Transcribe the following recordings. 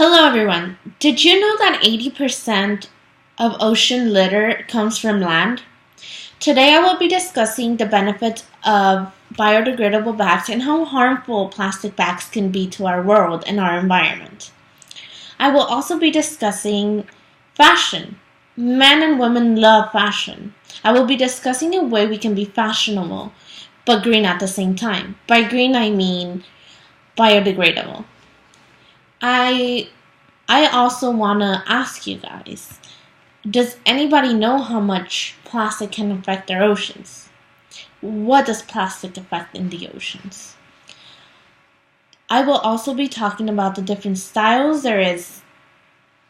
Hello everyone. Did you know that 80% of ocean litter comes from land? Today I will be discussing the benefits of biodegradable bags and how harmful plastic bags can be to our world and our environment. I will also be discussing fashion. Men and women love fashion. I will be discussing a way we can be fashionable but green at the same time. By green I mean biodegradable. I also want to ask you guys, does anybody know how much plastic can affect our oceans? What does plastic affect in the oceans? I will also be talking about the different styles there is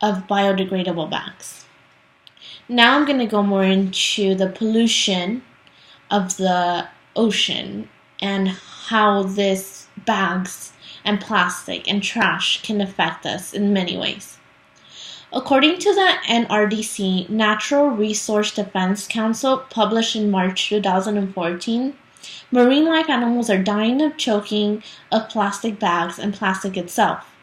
of biodegradable bags. Now I'm going to go more into the pollution of the ocean and how these bags and plastic and trash can affect us in many ways. According to the NRDC, Natural Resource Defense Council, published in March 2014, marine life animals are dying of choking of plastic bags and plastic itself.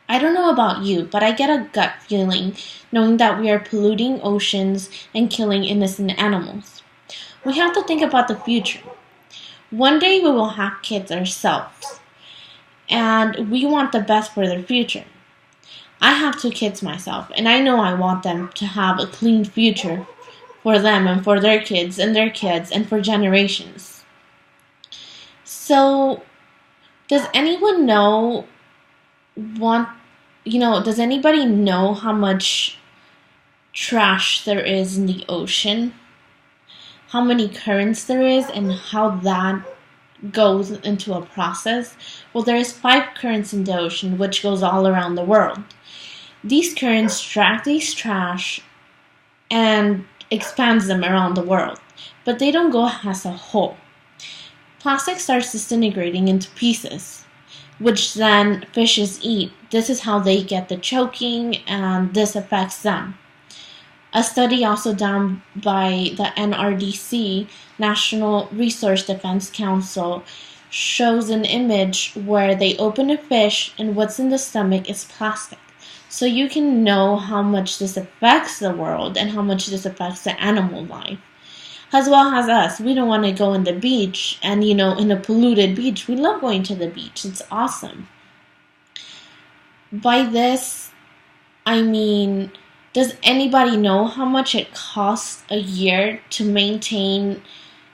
I don't know about you, but I get a gut feeling knowing that we are polluting oceans and killing innocent animals. We have to think about the future. One day we will have kids ourselves, and we want the best for their future. I have 2 kids myself, and I know I want them to have a clean future for them and for their kids and for generations. So, does anyone know does anybody know how much trash there is in the ocean? How many currents there is and how that goes into a process? Well, there is 5 currents in the ocean which goes all around the world. These currents drag these trash and expands them around the world, but they don't go as a whole. Plastic starts disintegrating into pieces, which then fishes eat. This is how they get the choking, and this affects them. A study also done by the NRDC, National Resource Defense Council, shows an image where they open a fish and what's in the stomach is plastic. So you can know how much this affects the world and how much this affects the animal life. As well as us, we don't want to go on the beach and, in a polluted beach. We love going to the beach. It's awesome. By this, I mean, does anybody know how much it costs a year to maintain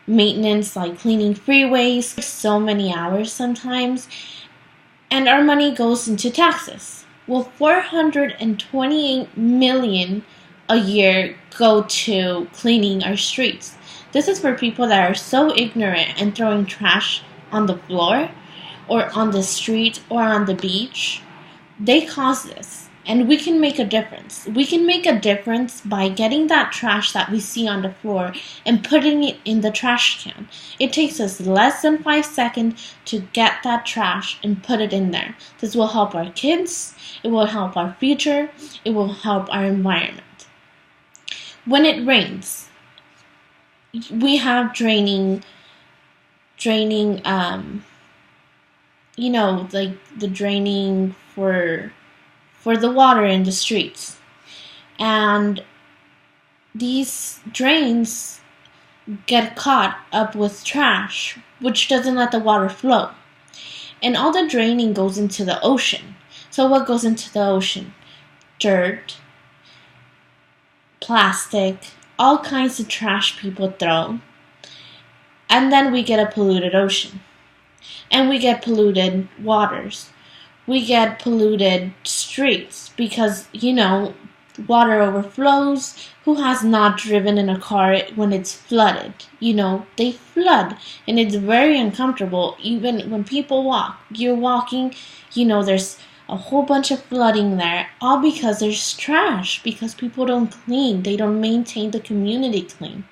maintenance, like cleaning freeways, so many hours sometimes, and our money goes into taxes? Well, $428 million a year go to cleaning our streets. This is for people that are so ignorant and throwing trash on the floor or on the street or on the beach. They cause this. And we can make a difference. We can make a difference by getting that trash that we see on the floor and putting it in the trash can. It takes us less than 5 seconds to get that trash and put it in there. This will help our kids. It will help our future. It will help our environment. When it rains, we have draining, like the draining for the water in the streets. And these drains get caught up with trash, which doesn't let the water flow. And all the draining goes into the ocean. So what goes into the ocean? Dirt, plastic, all kinds of trash people throw. And then we get a polluted ocean. And we get polluted waters. We get polluted streets because, water overflows. Who has not driven in a car when it's flooded? They flood and it's very uncomfortable. Even when people walk, you're walking, there's a whole bunch of flooding there, all because there's trash, because people don't clean. They don't maintain the community clean.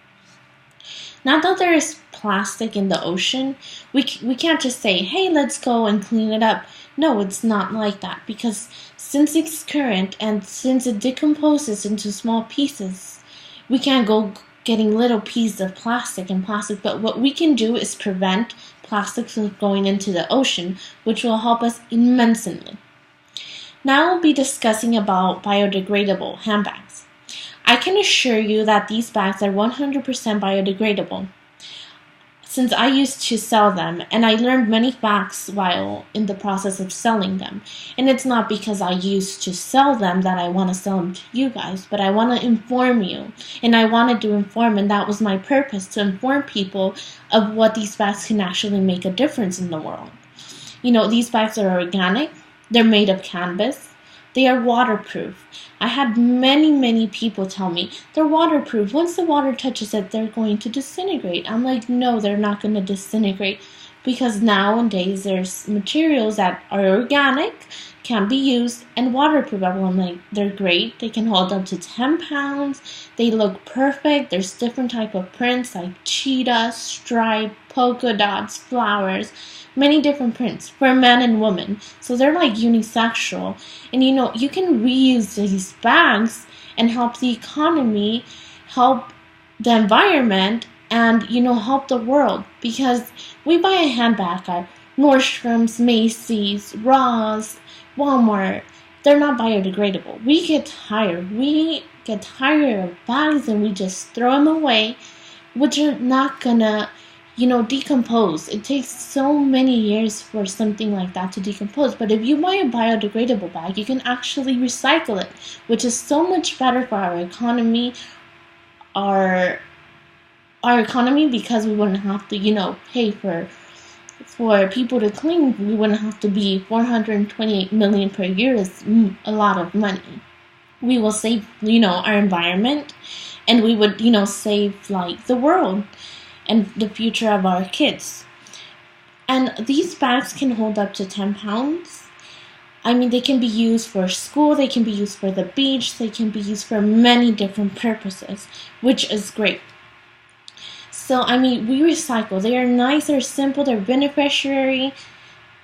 Now that there is plastic in the ocean, we can't just say, hey, let's go and clean it up. No, it's not like that, because since it's current and since it decomposes into small pieces, we can't go getting little pieces of plastic, but what we can do is prevent plastic from going into the ocean, which will help us immensely. Now I'll be discussing about biodegradable handbags. I can assure you that these bags are 100% biodegradable, since I used to sell them, and I learned many facts while in the process of selling them. And it's not because I used to sell them that I want to sell them to you guys, but I want to inform you. And I wanted to inform, and that was my purpose, to inform people of what these bags can actually make a difference in the world. These bags are organic, they're made of canvas, they are waterproof. I had many people tell me they're waterproof. Once the water touches it, they're going to disintegrate. I'm like, no, they're not going to disintegrate, because nowadays there's materials that are organic, can be used, and waterproof. I'm like, they're great. They can hold up to 10 pounds. They look perfect. There's different type of prints like cheetah, stripe, polka dots, flowers, many different prints for men and women. So they're like unisexual. And you can reuse these bags and help the economy, help the environment, and help the world. Because we buy a handbag at Nordstrom's, Macy's, Ross, Walmart. They're not biodegradable. We get tired of bags and we just throw them away, which are not gonna decompose. It takes so many years for something like that to decompose. But if you buy a biodegradable bag, you can actually recycle it, which is so much better for our economy, because we wouldn't have to, pay for people to clean. We wouldn't have to be $428 million per year. Is a lot of money. We will save, our environment, and we would, save like the world and the future of our kids. And these bags can hold up to 10 pounds. They can be used for school, they can be used for the beach, they can be used for many different purposes, which is great. So, we recycle. They are nice, they're simple, they're beneficiary.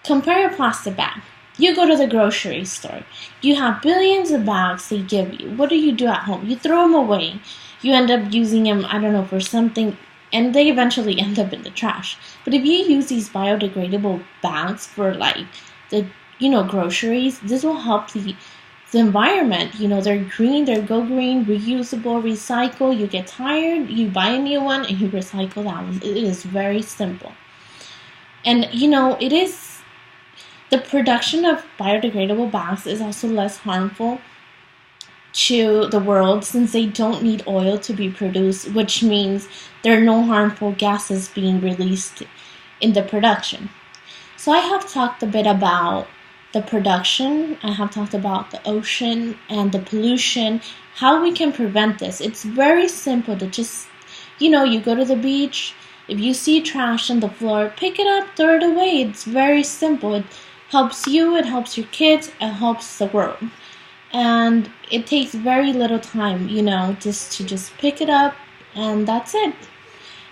Compare a plastic bag. You go to the grocery store. You have billions of bags they give you. What do you do at home? You throw them away. You end up using them, for something, and they eventually end up in the trash. But if you use these biodegradable bags for the groceries, this will help the environment. They're green, they're go green, reusable, recycle. You get tired, you buy a new one and you recycle that one. It is very simple. And it is, the production of biodegradable bags is also less harmful to the world, since they don't need oil to be produced, which means there are no harmful gases being released in the production. So I have talked a bit about the production, I have talked about the ocean and the pollution, how we can prevent this. It's very simple to just, you go to the beach, if you see trash on the floor, pick it up, throw it away. It's very simple. It helps you, it helps your kids, it helps the world. And it takes very little time, just to pick it up, and that's it.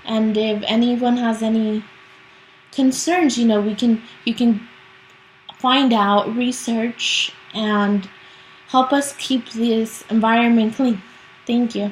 And if anyone has any concerns, you can find out, research, and help us keep this environment clean. Thank you.